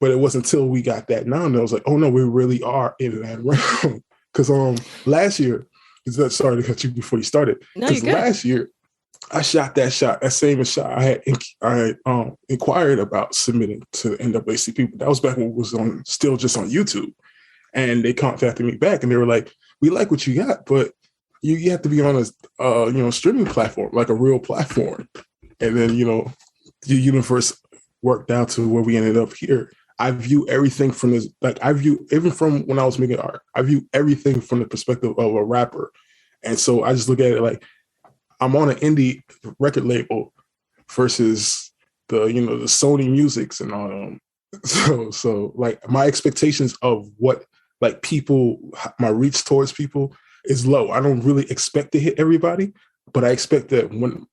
But it wasn't until we got that now that I was like, oh no, we really are in that realm. Because last year, sorry to cut you before you started. No, you're good. Last year, I shot that same shot. I had inquired about submitting to the NAACP, but that was back when it was still just on YouTube. And they contacted me back and they were like, we like what you got, but you have to be on a streaming platform, like a real platform. And then, the universe worked out to where we ended up here. I view everything from this, like even from when I was making art, I view everything from the perspective of a rapper. And so I just look at it like, I'm on an indie record label versus the Sony Musics and all them. So like my expectations of what like people, my reach towards people is low. I don't really expect to hit everybody, but I expect that when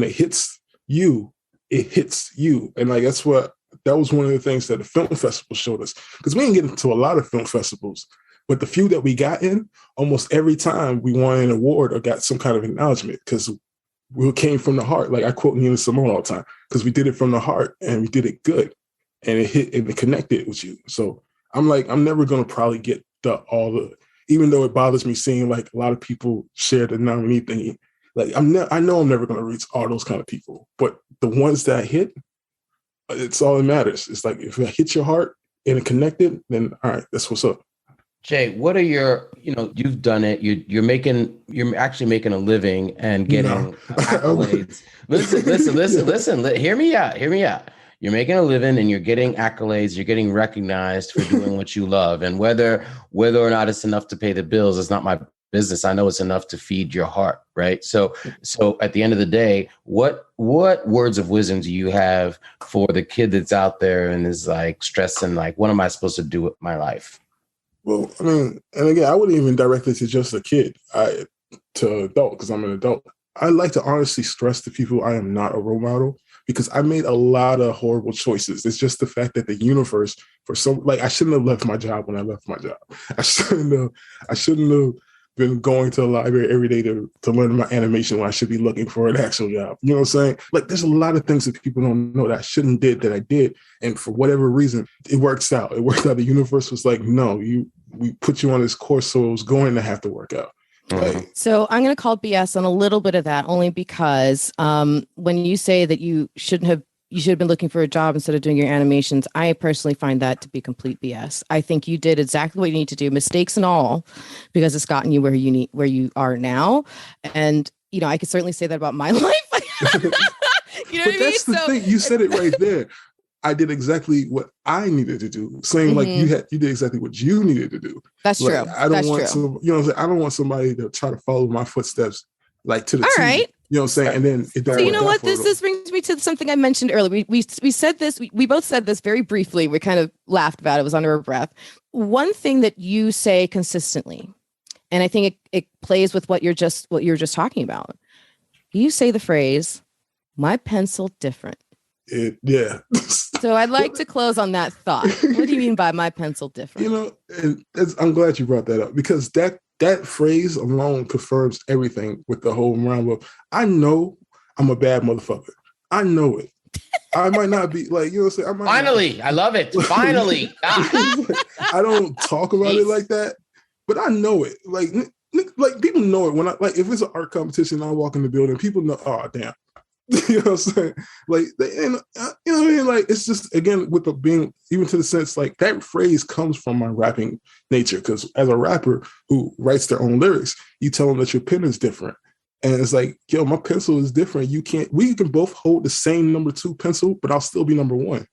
it hits you, it hits you. And like, that was one of the things that the film festival showed us, because we didn't get into a lot of film festivals. But the few that we got in, almost every time we won an award or got some kind of acknowledgement because we came from the heart. Like I quote Nina Simone all the time, because we did it from the heart and we did it good and it hit and it connected with you. So I'm like, I'm never going to probably get even though it bothers me seeing like a lot of people share the nominee thing. Like I know I'm never going to reach all those kind of people, but the ones that hit, it's all that matters. It's like, if it hits your heart and it connected, then all right, that's what's up. Jay, what are your, you've done it. You're actually making a living and getting accolades. Listen. Hear me out. You're making a living and you're getting accolades. You're getting recognized for doing what you love. And whether or not it's enough to pay the bills, it's not my business. I know it's enough to feed your heart, right? So at the end of the day, what words of wisdom do you have for the kid that's out there and is like stressing, like, what am I supposed to do with my life? Well, I mean, and again, I wouldn't even direct it to just a kid, to adult, because I'm an adult. I like to honestly stress to people I am not a role model. because I made a lot of horrible choices. It's just the fact that the universe, for some, like, I shouldn't have left my job when I left my job. I shouldn't have been going to the library every day to learn my animation when I should be looking for an actual job. You know what I'm saying? Like, there's a lot of things that people don't know that I shouldn't did that I did. And for whatever reason, it works out. It worked out. The universe was like, no, we put you on this course, so it was going to have to work out. Like, so I'm going to call BS on a little bit of that, only because when you say that you should have been looking for a job instead of doing your animations, I personally find that to be complete BS. I think you did exactly what you need to do, mistakes and all, because it's gotten you where you are now. And, I could certainly say that about my life. You know what I mean? That's the thing. You said it right there. I did exactly what I needed to do. Same like you did exactly what you needed to do. That's like, true. I don't want some, you know what I'm saying? I don't want somebody to try to follow my footsteps like to the All T. right. You know what I'm saying? And then it don't. So you know what? This brings me to something I mentioned earlier. We said this. We both said this very briefly. We kind of laughed about it. It was under our breath. One thing that you say consistently, and I think it plays with what you're just talking about. You say the phrase, "My pencil different." Yeah. So I'd like to close on that thought. What do you mean by my pencil different? And I'm glad you brought that up, because that phrase alone confirms everything with the whole round of, I know I'm a bad motherfucker. I know it. I might not be like, you know what I'm saying? Finally, I love it. Finally. I don't talk about it like that, but I know it. Like people know it when if it's an art competition, I walk in the building, people know, oh, damn. You know what I'm saying? Like, you know what I mean? Like, it's just, again, with the being, even to the sense, like, that phrase comes from my rapping nature. Because as a rapper who writes their own lyrics, you tell them that your pen is different. And it's like, yo, my pencil is different. We can both hold the same number 2 pencil, but I'll still be number 1.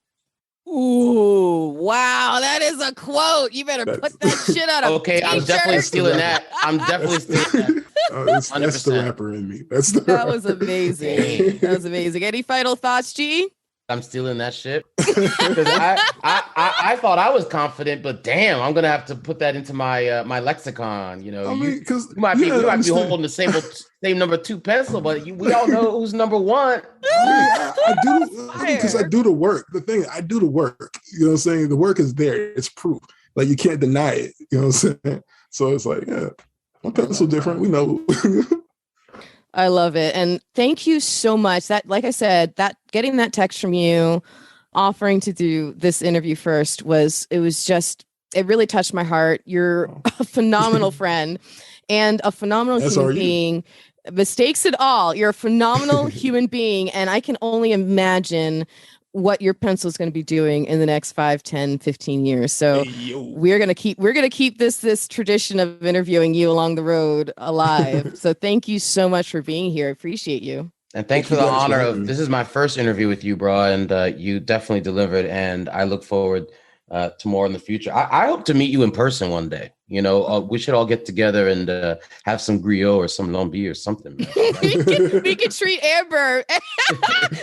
Ooh, wow. That is a quote. You better put that shit on a Okay, t-shirt. I'm definitely stealing that. That's the rapper in me. That was amazing. That was amazing. Any final thoughts, G? I'm stealing that shit. Because I thought I was confident, but damn, I'm gonna have to put that into my my lexicon. You know, you might be holding the same number 2 pencil, but we all know who's number 1. I do, because I do the work. The thing, I do the work. You know what I'm saying? The work is there. It's proof. Like, you can't deny it. You know what I'm saying? So it's like, yeah, my pencil different. We know. I love it. And thank you so much. That, like I said, that getting that text from you offering to do this interview first it really touched my heart. You're a phenomenal friend and a phenomenal human being. Mistakes at all. You're a phenomenal human being. And I can only imagine what your pencil is going to be doing in the next 5, 10, 15 years. So we're going to keep this tradition of interviewing you along the road alive. So thank you so much for being here. I appreciate you. And thanks for the honor of, this is my first interview with you, bro. And you definitely delivered. And I look forward to more in the future. I hope to meet you in person one day. You know, we should all get together and have some griot or some lambi or something. we could treat Amber.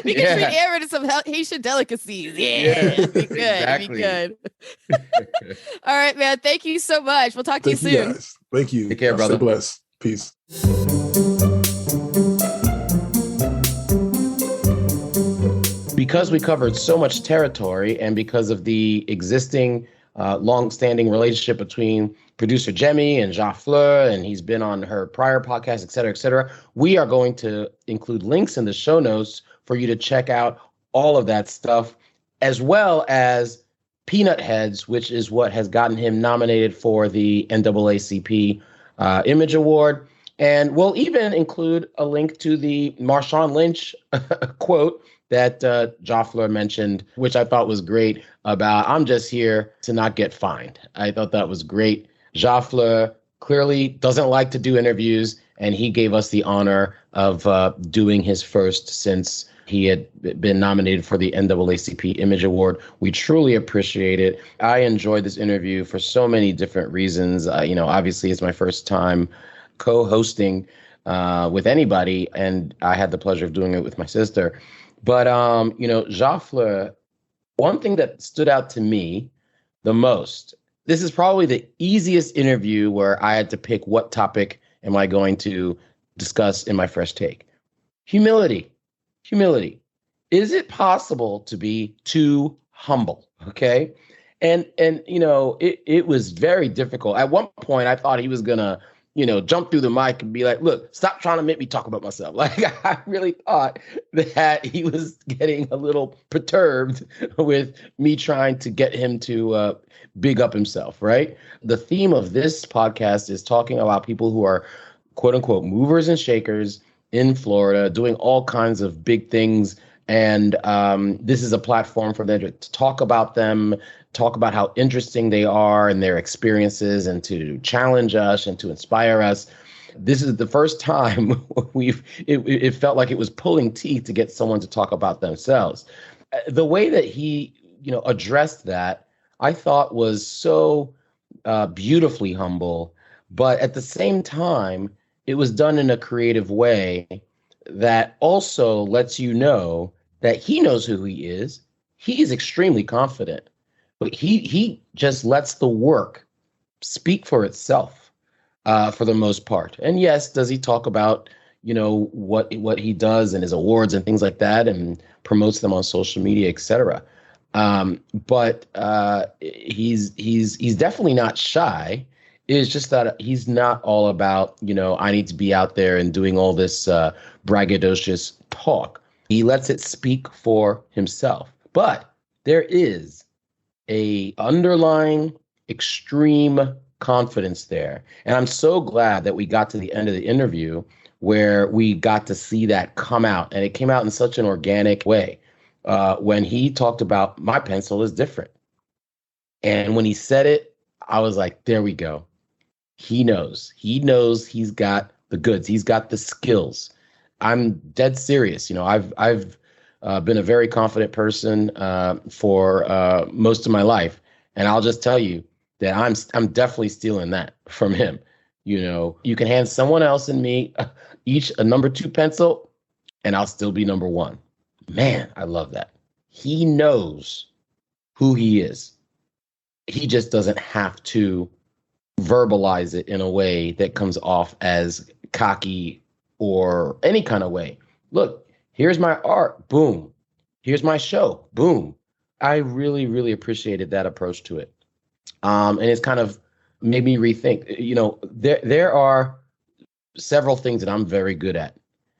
We could treat Amber to some Haitian delicacies. It'd be good. Exactly. It'd be good. All right, man. Thank you so much. We'll talk to you soon. Guys. Thank you. Take care, brother. Stay blessed. Peace. Because we covered so much territory and because of the existing long-standing relationship between producer Jaime and JaFleu, and he's been on her prior podcast, et cetera, we are going to include links in the show notes for you to check out all of that stuff, as well as Peanut Headz, which is what has gotten him nominated for the NAACP Image Award. And we'll even include a link to the Marshawn Lynch quote that JaFleu mentioned, which I thought was great, about I'm just here to not get fined. I thought that was great. JaFleu clearly doesn't like to do interviews, and he gave us the honor of doing his first since he had been nominated for the NAACP Image Award. We truly appreciate it. I enjoyed this interview for so many different reasons. Obviously, it's my first time co-hosting with anybody, and I had the pleasure of doing it with my sister. But, JaFleu, one thing that stood out to me the most, this is probably the easiest interview where I had to pick what topic am I going to discuss in my fresh take. Humility. It Is it possible to be too humble? Okay. And it was very difficult. At one point, I thought he was going to, jump through the mic and be like, look, stop trying to make me talk about myself. Like, I really thought that he was getting a little perturbed with me trying to get him to big up himself, right? The theme of this podcast is talking about people who are, quote unquote, movers and shakers in Florida, doing all kinds of big things. And this is a platform for them to talk about them, talk about how interesting they are and their experiences, and to challenge us and to inspire us. This is the first time it felt like it was pulling teeth to get someone to talk about themselves. The way that he, addressed that, I thought was so beautifully humble, but at the same time, it was done in a creative way that also lets you know that he knows who he is. He is extremely confident, but he just lets the work speak for itself for the most part. And yes, does he talk about, what he does and his awards and things like that, and promotes them on social media, et cetera. But he's definitely not shy. It's just that he's not all about, I need to be out there and doing all this braggadocious talk. He lets it speak for himself. But there is a underlying extreme confidence there. And I'm so glad that we got to the end of the interview where we got to see that come out. And it came out in such an organic way. When he talked about my pencil is different. And when he said it, I was like, there we go. He knows he's got the goods. He's got the skills. I'm dead serious. I've been a very confident person for most of my life. And I'll just tell you that I'm definitely stealing that from him. You can hand someone else and me each a number 2 pencil and I'll still be number 1. Man, I love that. He knows who he is. He just doesn't have to verbalize it in a way that comes off as cocky or any kind of way. Look, here's my art. Boom. Here's my show. Boom. I really, really appreciated that approach to it. And it's kind of made me rethink, there are several things that I'm very good at.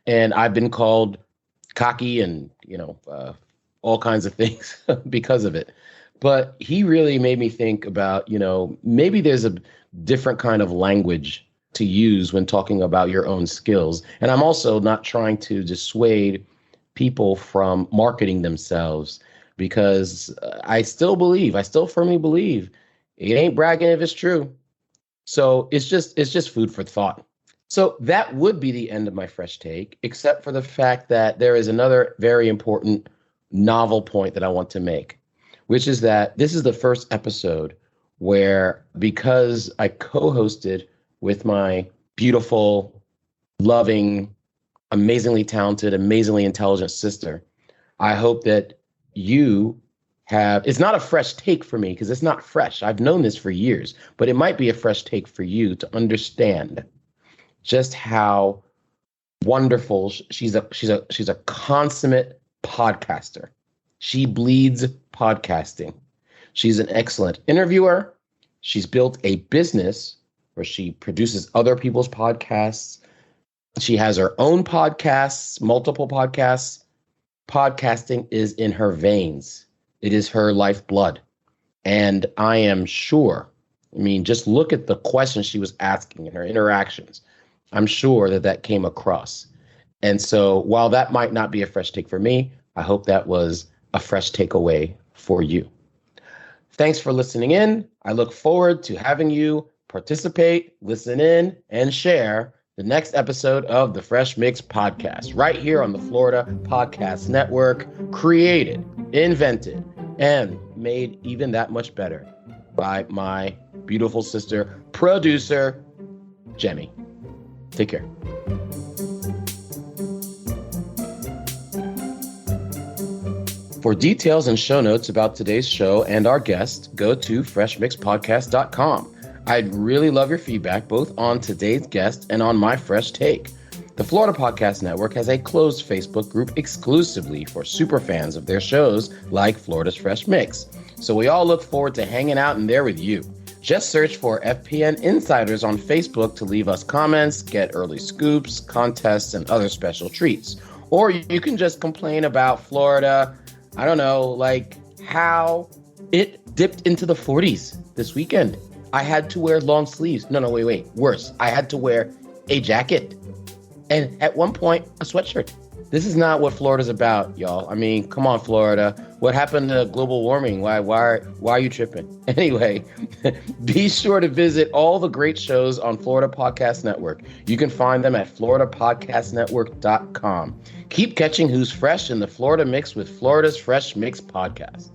And I've been called cocky and, all kinds of things because of it. But he really made me think about, maybe there's a different kind of language to use when talking about your own skills. And I'm also not trying to dissuade people from marketing themselves, because I still firmly believe it ain't bragging if it's true. So it's just food for thought. So that would be the end of my fresh take, except for the fact that there is another very important novel point that I want to make, which is that this is the first episode where, because I co-hosted with my beautiful, loving, amazingly talented, amazingly intelligent sister, I hope that you have, it's not a fresh take for me because it's not fresh. I've known this for years, but it might be a fresh take for you to understand just how wonderful she's a consummate podcaster. She bleeds podcasting. She's an excellent interviewer. She's built a business where she produces other people's podcasts. She has her own podcasts, multiple podcasts. Podcasting is in her veins. It is her lifeblood. And I am sure, just look at the questions she was asking and her interactions. I'm sure that came across. And so while that might not be a fresh take for me, I hope that was a fresh takeaway for you. Thanks for listening in. I look forward to having you participate, listen in, and share the next episode of the Fresh Mix Podcast right here on the Florida Podcast Network, created, invented, and made even that much better by my beautiful sister, producer, Jaime. Take care. For details and show notes about today's show and our guest, go to freshmixpodcast.com. I'd really love your feedback both on today's guest and on my fresh take. The Florida Podcast Network has a closed Facebook group exclusively for super fans of their shows like Florida's Fresh Mix. So we all look forward to hanging out in there with you. Just search for FPN Insiders on Facebook to leave us comments, get early scoops, contests, and other special treats. Or you can just complain about Florida, I don't know, like how it dipped into the 40s this weekend. I had to wear long sleeves. No, wait. Worse, I had to wear a jacket. And at one point, a sweatshirt. This is not what Florida's about, y'all. I mean, come on, Florida. What happened to global warming? Why are you tripping? Anyway, be sure to visit all the great shows on Florida Podcast Network. You can find them at floridapodcastnetwork.com. Keep catching who's fresh in the Florida Mix with Florida's Fresh Mix podcast.